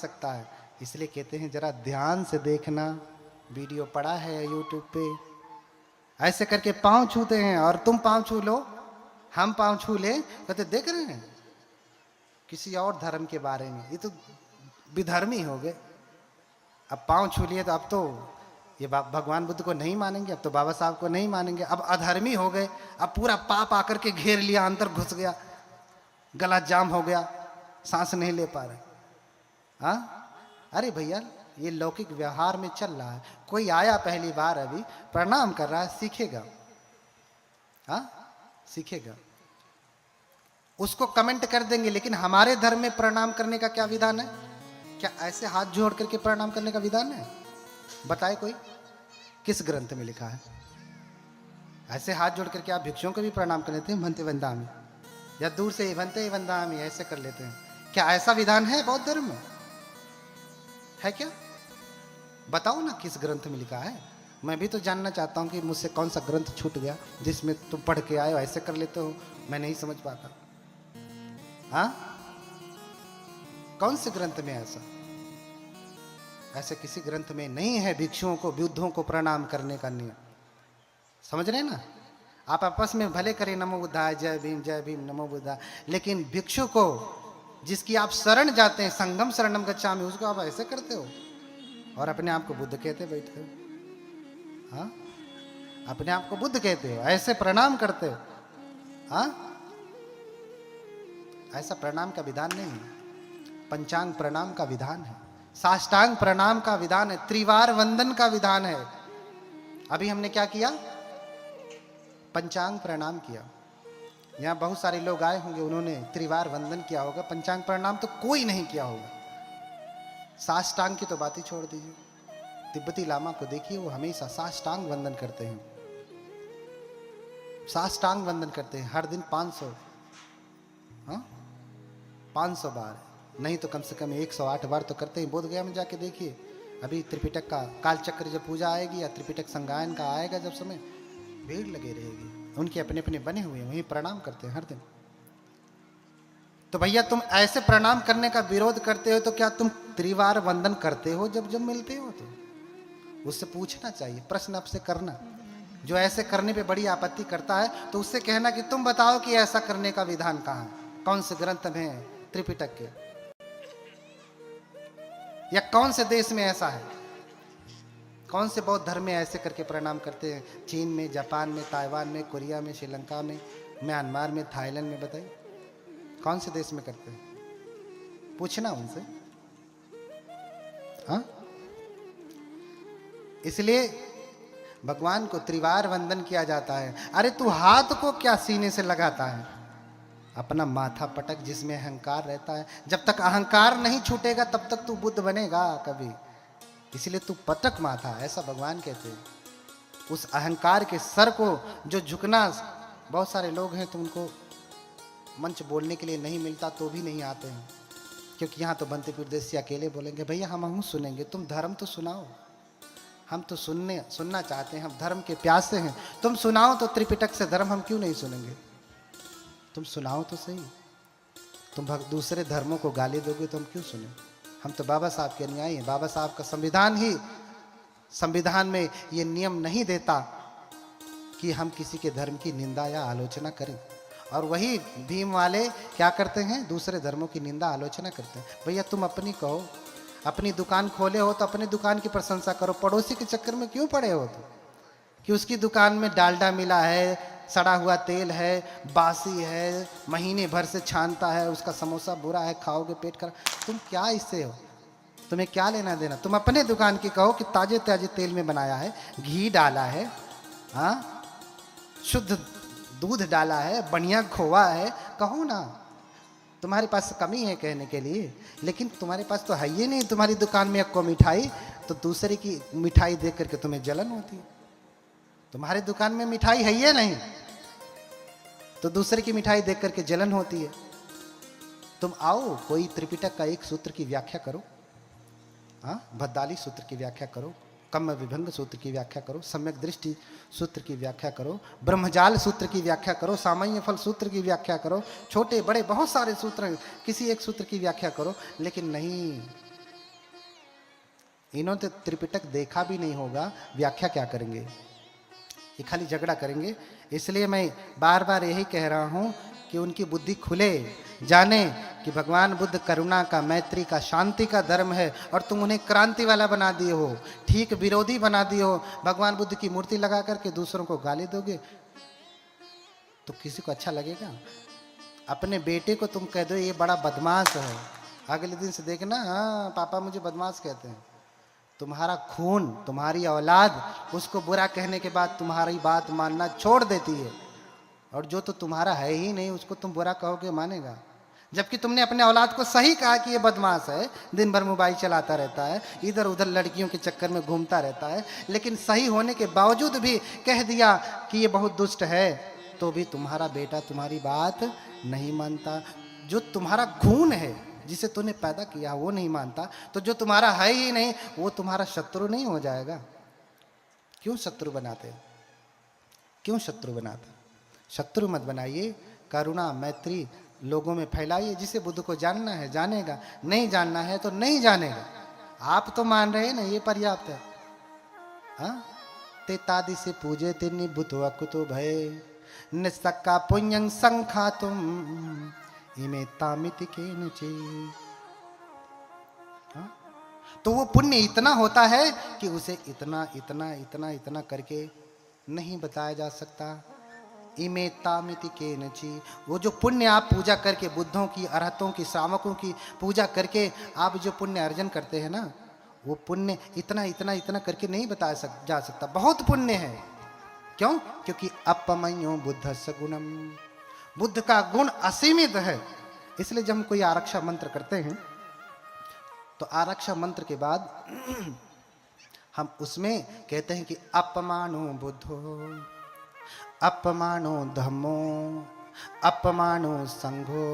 सकता है। इसलिए कहते हैं जरा ध्यान से देखना, वीडियो पड़ा है यूट्यूब पे। ऐसे करके पांव छूते हैं और तुम पांव छू लो, हम पांव छू ले, कहते देख रहे हैं किसी और धर्म के बारे में, ये तो विधर्मी हो गए। अब पांव छू लिए तो अब तो ये भगवान बुद्ध को नहीं मानेंगे, अब तो बाबा साहब को नहीं मानेंगे, अब अधर्मी हो गए। अब पूरा पाप आकर के घेर लिया, अंदर घुस गया, गला जाम हो गया, सांस नहीं ले पा रहे। हाँ, अरे भैया ये लौकिक व्यवहार में चल रहा है। कोई आया पहली बार, अभी प्रणाम कर रहा है, सीखेगा। हाँ, सीखेगा, उसको कमेंट कर देंगे। लेकिन हमारे धर्म में प्रणाम करने का क्या विधान है? क्या ऐसे हाथ जोड़ करके प्रणाम करने का विधान है? बताए कोई, किस ग्रंथ में लिखा है? ऐसे हाथ जोड़ करके आप भिक्षुओं को भी प्रणाम कर लेते हैं, भंते वंदामी, या दूर से भंते वंदामी ऐसे कर लेते हैं। क्या ऐसा विधान है बौद्ध धर्म में? है क्या? बताओ ना किस ग्रंथ में लिखा है। मैं भी तो जानना चाहता हूं कि मुझसे कौन सा ग्रंथ छूट गया जिसमें तुम पढ़ के आए हो ऐसे कर लेते हो, मैं नहीं समझ पाता। हाँ, कौन से ग्रंथ में ऐसा? ऐसे किसी ग्रंथ में नहीं है भिक्षुओं को, बुद्धों को प्रणाम करने का नियम। समझ रहे ना? आप आपस में भले करें नमो बुद्धाय, जय भीम नमो बुद्धाय, लेकिन भिक्षु को जिसकी आप शरण जाते हैं, संगम शरणम गच्छामि, उसको आप ऐसे करते हो और अपने आप को बुद्ध कहते बैठते हो। हाँ, अपने आप को बुद्ध कहते हो, ऐसे प्रणाम करते हो। हाँ, ऐसा प्रणाम का विधान नहीं है। पंचांग प्रणाम का विधान है, साष्टांग प्रणाम का विधान है, त्रिवार वंदन का विधान है। अभी हमने क्या किया? पंचांग प्रणाम किया। यहाँ बहुत सारे लोग आए होंगे, उन्होंने त्रिवार वंदन किया होगा, पंचांग प्रणाम तो कोई नहीं किया होगा। साष्टांग की तो बात ही छोड़ दीजिए। तिब्बती लामा को देखिए, वो हमेशा साष्टांग वंदन करते हैं, साष्टांग वंदन करते हैं हर दिन 500, हाँ 500 बार, नहीं तो कम से कम 108 बार तो करते हैं। बोधगया में जाके देखिए, अभी त्रिपिटक का कालचक्र जब पूजा आएगी या त्रिपिटक संगायन का आएगा जब समय, भीड़ लगे रहेगी। उनके अपने अपने बने हुए वहीं प्रणाम करते हैं हर दिन। तो भैया तुम ऐसे प्रणाम करने का विरोध करते हो तो क्या तुम त्रिवार वंदन करते हो जब जब मिलते हो? तो उससे पूछना चाहिए, प्रश्न आपसे करना। जो ऐसे करने पे बड़ी आपत्ति करता है तो उससे कहना कि तुम बताओ कि ऐसा करने का विधान कहाँ है, कौन से ग्रंथ में है त्रिपिटक के, या कौन से देश में ऐसा है, कौन से बौद्ध धर्म में ऐसे करके प्रणाम करते हैं? चीन में, जापान में, ताइवान में, कोरिया में, श्रीलंका में, म्यांमार में, थाईलैंड में, बताइए कौन से देश में करते हैं? पूछना उनसे। हाँ, इसलिए भगवान को त्रिवार वंदन किया जाता है। अरे तू हाथ को क्या सीने से लगाता है? अपना माथा पटक, जिसमें अहंकार रहता है। जब तक अहंकार नहीं छूटेगा तब तक तू बुद्ध बनेगा कभी। इसलिए तू पटक माथा, ऐसा भगवान कहते हैं। उस अहंकार के सर को जो झुकना, बहुत सारे लोग हैं तो उनको मंच बोलने के लिए नहीं मिलता तो भी नहीं आते हैं, क्योंकि यहाँ तो बनते प्रदेश अकेले बोलेंगे। भैया हम सुनेंगे, तुम धर्म तो सुनाओ, हम तो सुनना चाहते हैं, हम धर्म के प्यासे हैं। तुम सुनाओ तो त्रिपिटक से धर्म, हम क्यों नहीं सुनेंगे? तुम सुनाओ तो सही। तुम दूसरे धर्मों को गाली दोगे तो हम क्यों सुने? हम तो बाबा साहब के अनुयायी हैं। बाबा साहब का संविधान में ये नियम नहीं देता कि हम किसी के धर्म की निंदा या आलोचना करें। और वही भीम वाले क्या करते हैं? दूसरे धर्मों की निंदा आलोचना करते हैं। भैया तुम अपनी कहो, अपनी दुकान खोले हो तो अपनी दुकान की प्रशंसा करो, पड़ोसी के चक्कर में क्यों पड़े हो? तो कि उसकी दुकान में डालडा मिला है, सड़ा हुआ तेल है, बासी है, महीने भर से छानता है, उसका समोसा बुरा है, खाओगे पेट खराब। तुम क्या इससे हो? तुम्हें क्या लेना देना? तुम अपने दुकान की कहो कि ताजे ताजे तेल में बनाया है, घी डाला है, हाँ शुद्ध दूध डाला है, बढ़िया खोआ है, कहो ना। तुम्हारे पास कमी है कहने के लिए, लेकिन तुम्हारे पास तो है ही नहीं। तुम्हारी दुकान में एक को मिठाई, तो दूसरे की मिठाई देख करके तुम्हें जलन होती है। तुम्हारी दुकान में मिठाई है ही नहीं तो दूसरे की मिठाई देख करके जलन होती है। तुम आओ, कोई त्रिपिटक का एक सूत्र की व्याख्या करो, हाँ भद्दाली सूत्र की व्याख्या करो, कम्म विभंग सूत्र की व्याख्या करो, सम्यक दृष्टि सूत्र की व्याख्या करो, ब्रह्मजाल सूत्र की व्याख्या करो, सामान्य फल सूत्र की व्याख्या करो, छोटे बड़े बहुत सारे सूत्र हैं, किसी एक सूत्र की व्याख्या करो। लेकिन नहीं, इन्होंने तो त्रिपिटक देखा भी नहीं होगा, व्याख्या क्या करेंगे? ये खाली झगड़ा करेंगे। इसलिए मैं बार बार यही कह रहा हूं कि उनकी बुद्धि खुले, जाने कि भगवान बुद्ध करुणा का, मैत्री का, शांति का धर्म है, और तुम उन्हें क्रांति वाला बना दिए हो, ठीक विरोधी बना दिए हो। भगवान बुद्ध की मूर्ति लगा करके दूसरों को गाली दोगे तो किसी को अच्छा लगेगा? अपने बेटे को तुम कह दो ये बड़ा बदमाश है, अगले दिन से देखना हाँ पापा मुझे बदमाश कहते हैं। तुम्हारा खून, तुम्हारी औलाद उसको बुरा कहने के बाद तुम्हारी बात मानना छोड़ देती है, और जो तो तुम्हारा है ही नहीं उसको तुम बुरा कहोगे मानेगा? जबकि तुमने अपने औलाद को सही कहा कि ये बदमाश है, दिन भर मोबाइल चलाता रहता है, इधर उधर लड़कियों के चक्कर में घूमता रहता है, लेकिन सही होने के बावजूद भी कह दिया कि ये बहुत दुष्ट है, तो भी तुम्हारा बेटा तुम्हारी बात नहीं मानता। जो तुम्हारा खून है, जिसे तूने पैदा किया वो नहीं मानता, तो जो तुम्हारा है ही नहीं वो तुम्हारा शत्रु नहीं हो जाएगा? क्यों शत्रु बनाते? क्यों शत्रु बनाते? शत्रु मत बनाइए, करुणा मैत्री लोगों में फैलाइए। जिसे बुद्ध को जानना है जानेगा, नहीं जानना है तो नहीं जानेगा। आप तो मान रहे हैं ना, ये पर्याप्त है। हाँ, ते तादि से पूजे ते निभुत अकुतो भय निस्सक्का पुण्यं संखातुम इमे तामिति के नचे। तो वो पुण्य इतना होता है कि उसे इतना इतना इतना इतना करके नहीं बताया जा सकता। इमे तामिति के नची, वो जो पुण्य आप पूजा करके, बुद्धों की, अरहतों की, श्रावकों की पूजा करके आप जो पुण्य अर्जन करते हैं ना, वो पुण्य इतना इतना इतना करके नहीं बताया जा सकता। बहुत पुण्य है। क्यों? क्योंकि अपमयो बुद्धस्य गुणम, बुद्ध का गुण असीमित है। इसलिए जब हम कोई आरक्षा मंत्र करते हैं तो आरक्षा मंत्र के बाद हम उसमें कहते हैं कि अपमानो बुद्धो, अपमानो धम्मो, अपमानो संघो।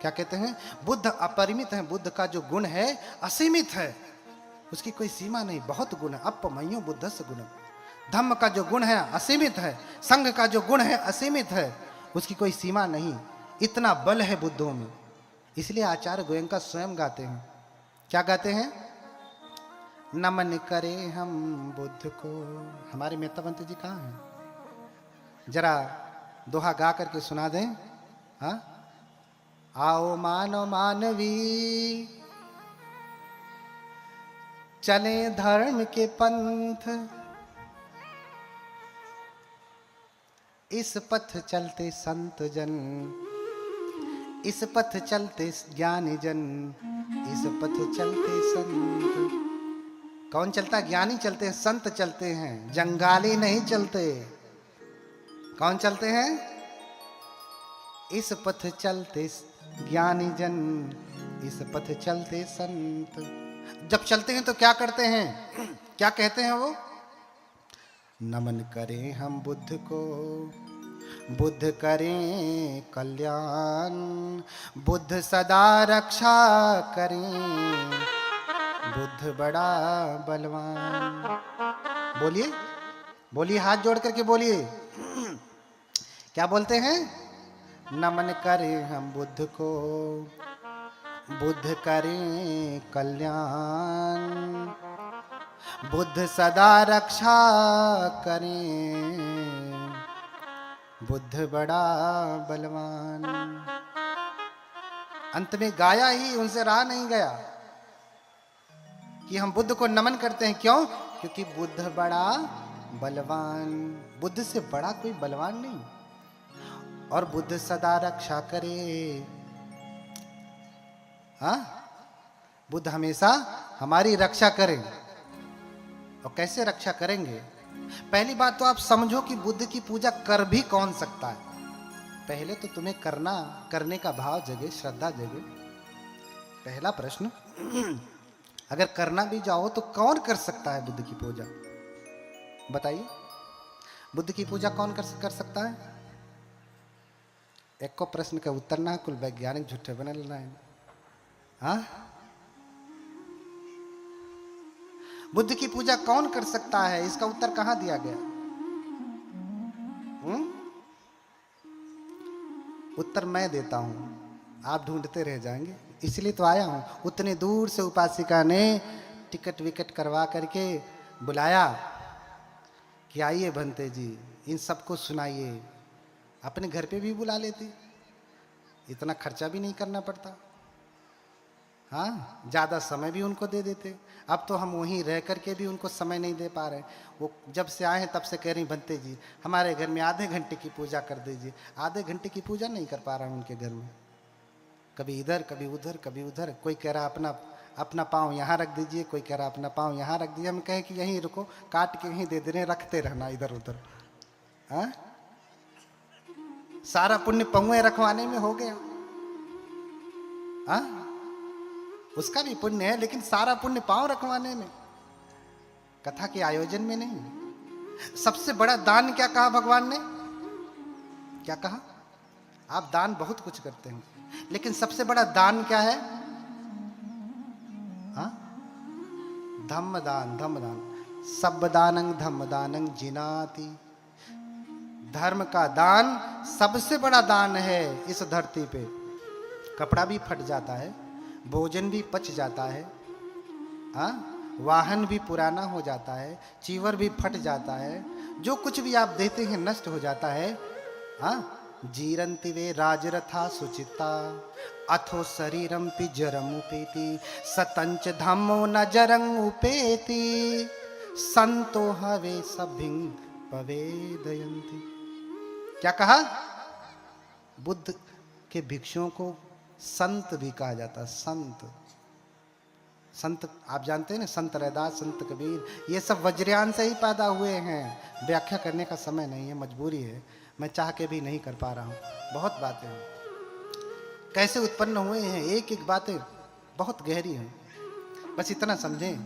क्या कहते हैं? बुद्ध अपरिमित है, बुद्ध का जो गुण है असीमित है, उसकी कोई सीमा नहीं, बहुत गुण है। अपमयो बुद्धस्य गुणम, धम्म का जो गुण है असीमित है, संघ का जो गुण है असीमित है, उसकी कोई सीमा नहीं। इतना बल है बुद्धों में। इसलिए आचार्य गोयंका स्वयं गाते हैं। क्या गाते हैं? नमन करे हम बुद्ध को। हमारे मेहताबंत जी कहाँ हैं? जरा दोहा गा करके सुना दें। हाँ, आओ मानव मानवी चले धर्म के पंथ, इस पथ चलते संत जन, इस पथ चलते ज्ञानी जन, इस पथ चलते संत। कौन चलता? ज्ञानी चलते हैं, संत चलते हैं, जंगाली नहीं चलते। कौन चलते हैं? इस पथ चलते ज्ञानी जन, इस पथ चलते संत। जब चलते हैं तो क्या करते हैं? क्या कहते हैं वो? नमन करें हम बुद्ध को, बुद्ध करें कल्याण, बुद्ध सदा रक्षा करें, बुद्ध बड़ा बलवान। बोलिए, बोलिए, हाथ जोड़ करके बोलिए। क्या बोलते हैं? नमन करें हम बुद्ध को, बुद्ध करें कल्याण, बुद्ध सदा रक्षा करें, बुद्ध बड़ा बलवान। अंत में गाया ही, उनसे रहा नहीं गया कि हम बुद्ध को नमन करते हैं। क्यों? क्योंकि बुद्ध बड़ा बलवान, बुद्ध से बड़ा कोई बलवान नहीं। और बुद्ध सदा रक्षा करे। हाँ, बुद्ध हमेशा हमारी रक्षा करें। और कैसे रक्षा करेंगे? पहली बात तो आप समझो कि बुद्ध की पूजा कर भी कौन सकता है। पहले तो तुम्हें करने का भाव जगे, श्रद्धा जगे। पहला प्रश्न, अगर करना भी जाओ तो कौन कर सकता है बुद्ध की पूजा? बताइए, बुद्ध की पूजा कौन कर सकता है? एक को प्रश्न का उत्तर ना कुल वैज्ञानिक झूठे बने लेना है। हाँ, बुद्ध की पूजा कौन कर सकता है? इसका उत्तर कहां दिया गया? उत्तर मैं देता हूं, आप ढूंढते रह जाएंगे। इसलिए तो आया हूं। उतने दूर से उपासिका ने टिकट विकट करवा करके बुलाया कि आइए भंते जी, इन सबको सुनाइए। अपने घर पे भी बुला लेते, इतना खर्चा भी नहीं करना पड़ता। हाँ, ज़्यादा समय भी उनको दे देते। अब तो हम वहीं रह करके भी उनको समय नहीं दे पा रहे। वो जब से आए हैं तब से कह रही भंते जी हमारे घर में आधे घंटे की पूजा कर दीजिए। आधे घंटे की पूजा नहीं कर पा रहा हूँ उनके घर में, कभी इधर कभी उधर कभी उधर। कोई कह रहा अपना अपना पाँव यहाँ रख दीजिए, कोई कह रहा अपना पाँव यहाँ रख दीजिए। हम कहें कि यहीं रुको, काट के यहीं दे दे रहे, रखते रहना इधर उधर। हाँ, सारा पुण्य पहुए रखवाने में हो गया। हाँ, उसका भी पुण्य है, लेकिन सारा पुण्य पांव रखवाने में, कथा के आयोजन में नहीं। सबसे बड़ा दान क्या कहा भगवान ने? क्या कहा? आप दान बहुत कुछ करते हैं, लेकिन सबसे बड़ा दान क्या है? हाँ, धम्म दान। धम्म दान सब दानंग धम्म दानंग जिनाति। धर्म का दान सबसे बड़ा दान है इस धरती पे। कपड़ा भी फट जाता है, भोजन भी पच जाता है, हाँ, वाहन भी पुराना हो जाता है, चीवर भी फट जाता है, जो कुछ भी आप देते हैं नष्ट हो जाता है। हाँ, जीरंति वे राजरथा सुचिता अथो शरीरम पिजरम उपेति सतंच धम्मो न जरंग उपेति संतो हवे सभिंग पवेदयंती। क्या कहा? बुद्ध के भिक्षुओं को संत भी कहा जाता है। संत, संत आप जानते हैं ना, संत रैदास, संत कबीर, ये सब वज्रयान से ही पैदा हुए हैं। व्याख्या करने का समय नहीं है, मजबूरी है, मैं चाह के भी नहीं कर पा रहा हूँ। बहुत बातें हैं, कैसे उत्पन्न हुए हैं, एक एक बातें बहुत गहरी हैं। बस इतना समझें,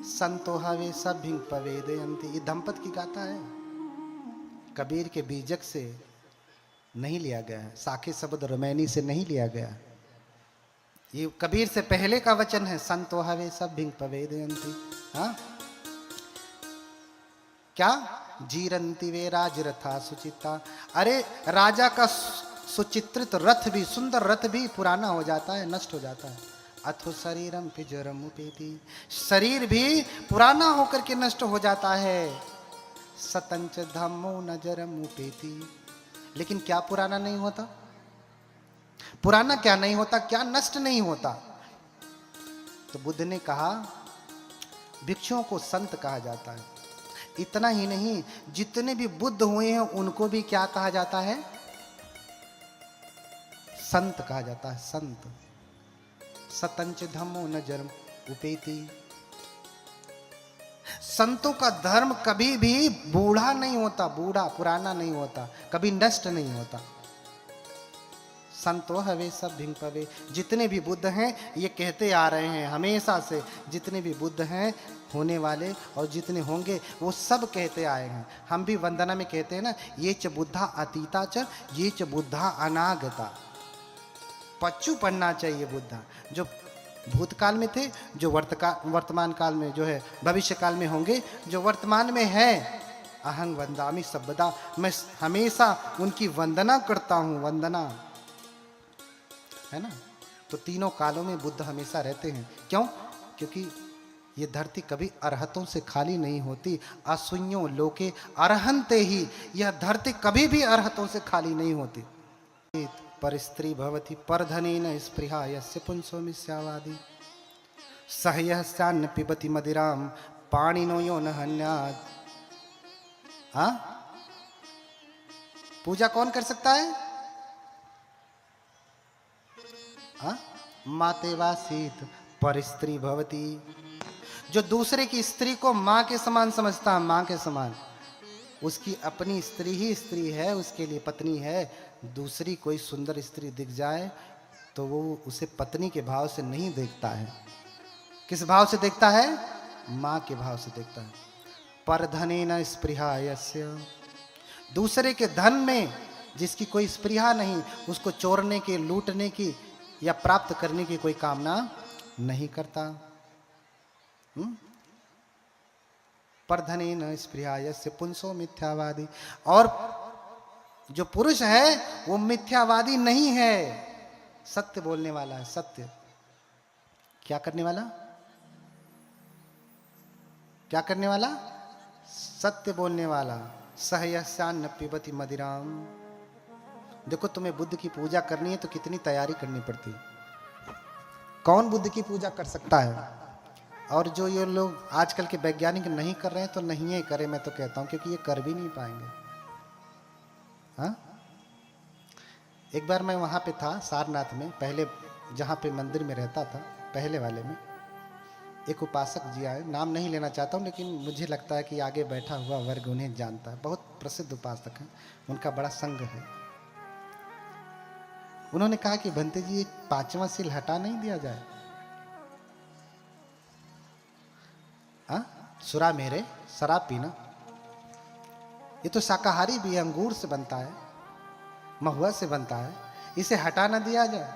संतो हवे सब भिंग पवेदयंती, ये दंपत की गाथा है, कबीर के बीजक से नहीं लिया गया है, साखे शब्द रमैनी से नहीं लिया गया। ये कबीर से पहले का वचन है, संतो हवे सब भिंग पवेदयंती। हाँ, क्या? जीरंती वे राजरथा सुचिता। अरे राजा का सुचित्रित रथ भी, सुंदर रथ भी पुराना हो जाता है, नष्ट हो जाता है। अथो शरीरम पिजरम उपेति, शरीर भी पुराना होकर के नष्ट हो जाता है। सतंच धम्मो नजरम उपेति, लेकिन क्या पुराना नहीं होता? पुराना क्या नहीं होता? क्या नष्ट नहीं होता? तो बुद्ध ने कहा भिक्षुओं को संत कहा जाता है। इतना ही नहीं, जितने भी बुद्ध हुए हैं उनको भी क्या कहा जाता है? संत कहा जाता है, संत। सतंच धम्मो न जरम उपेति। संतों का धर्म कभी भी बूढ़ा नहीं होता, बूढ़ा पुराना नहीं होता, कभी नष्ट नहीं होता। संतो हवे सब भिंग पवे। जितने भी बुद्ध हैं ये कहते आ रहे हैं हमेशा से, जितने भी बुद्ध हैं होने वाले और जितने होंगे वो सब कहते आए हैं। हम भी वंदना में कहते हैं ना, ये च बुद्धा अतीता च ये च बुद्धा अनागता। पच्चू पढ़ना चाहिए बुद्धा, जो भूतकाल में थे, जो वर्तमान काल में जो है, भविष्य काल में होंगे, जो वर्तमान में है। अहं वंदामि सबदा, मैं हमेशा उनकी वंदना करता हूँ, वंदना है ना। तो तीनों कालों में बुद्ध हमेशा रहते हैं। क्यों? क्योंकि ये धरती कभी अरहतों से खाली नहीं होती। असुन्यो लोके अरहंते ही, यह धरती कभी भी अरहतों से खाली नहीं होती। पर स्त्री भवति परधनेन स्पृहा यस्य पुंसो मिथ्यावादी सहयस्यान्न पिबति मदिराम पाणिनो यो न हन्यात्। हाँ, पूजा कौन कर सकता है? हाँ, मातेवा सीत पर स्त्री भवती, जो दूसरे की स्त्री को माँ के समान समझता है, माँ के समान, उसकी अपनी स्त्री ही स्त्री है, उसके लिए पत्नी है। दूसरी कोई सुंदर स्त्री दिख जाए तो वो उसे पत्नी के भाव से नहीं देखता है। किस भाव से देखता है? माँ के भाव से देखता है। परधनेन स्पृहा यस्य, दूसरे के धन में जिसकी कोई स्पृहा नहीं, उसको चोरने की, लूटने की या प्राप्त करने की कोई कामना नहीं करता। परधनेन स्पृहा यस्य पुंसो मिथ्यावादी। और जो पुरुष है वो मिथ्यावादी नहीं है, सत्य बोलने वाला है। सत्य क्या करने वाला? क्या करने वाला? सत्य बोलने वाला। सहयस्यान्न पिबति मदिराम। देखो तुम्हें बुद्ध की पूजा करनी है तो कितनी तैयारी करनी पड़ती है। कौन बुद्ध की पूजा कर सकता है? और जो ये लोग आजकल के वैज्ञानिक नहीं कर रहे हैं तो नहीं है करें, मैं तो कहता हूं, क्योंकि ये कर भी नहीं पाएंगे। हाँ, एक बार मैं वहां पे था सारनाथ में, पहले जहां पे मंदिर में रहता था, पहले वाले में एक उपासक जी आए, नाम नहीं लेना चाहता हूं, लेकिन मुझे लगता है कि आगे बैठा हुआ वर्ग उन्हें जानता है। बहुत प्रसिद्ध उपासक है, उनका बड़ा संघ है। उन्होंने कहा कि भंते जी एक 5वां सील हटा नहीं दिया जाए? सुरा मेरे, शराब पीना, ये तो शाकाहारी भी है, अंगूर से बनता है, महुआ से बनता है, इसे हटा ना दिया जाए?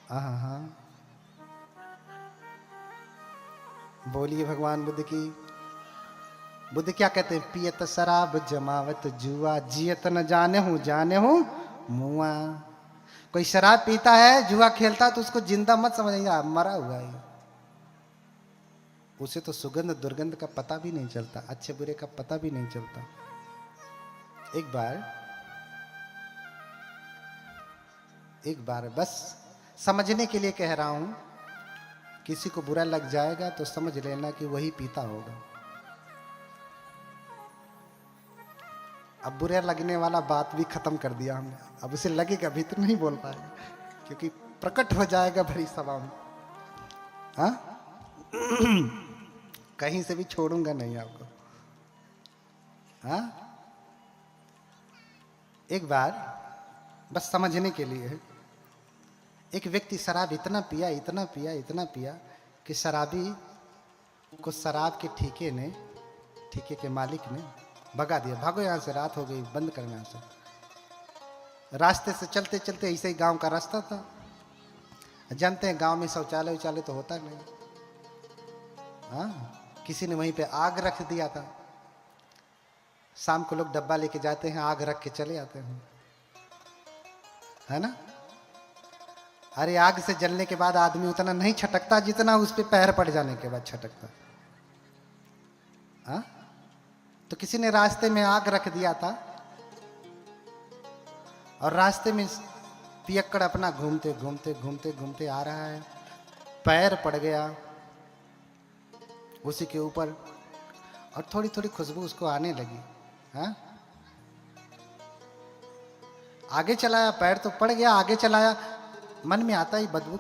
हाँ, बोलिए भगवान बुद्ध की। बुद्ध क्या कहते हैं? पियत शराब जमावत जुआ, जियत न जाने हूं मुआ। कोई शराब पीता है, जुआ खेलता, तो उसको जिंदा मत समझिएगा, मरा हुआ है। उसे तो सुगंध दुर्गंध का पता भी नहीं चलता, अच्छे बुरे का पता भी नहीं चलता। एक बार बस समझने के लिए कह रहा हूं, किसी को बुरा लग जाएगा तो समझ लेना कि वही पीता होगा। अब बुरा लगने वाला बात भी खत्म कर दिया हमने, अब उसे लगेगा भी तो नहीं बोल पाएगा, क्योंकि प्रकट हो जाएगा भरी सभा में। हाँ कहीं से भी छोड़ूंगा नहीं आपको। हाँ, एक बार बस समझने के लिए, एक व्यक्ति शराब इतना पिया कि शराबी को शराब के ठेके के मालिक ने भगा दिया, भागो यहां से, रात हो गई, बंद करना यहां से। रास्ते से चलते चलते, ऐसे ही गांव का रास्ता था, जानते हैं गांव में शौचालय तो होता नहीं। हाँ, किसी ने वहीं पे आग रख दिया था। शाम को लोग डब्बा लेके जाते हैं, आग रख के चले आते हैं, है ना। अरे आग से जलने के बाद आदमी उतना नहीं छटकता जितना उस पे पैर पड़ जाने के बाद छटकता। हाँ, तो किसी ने रास्ते में आग रख दिया था, और रास्ते में पियक्कड़ अपना घूमते आ रहा है, पैर पड़ गया उसी के ऊपर, और थोड़ी थोड़ी खुशबू उसको आने लगी। हाँ, आगे चलाया, पैर तो पड़ गया, आगे चलाया, मन में आता ही बदबू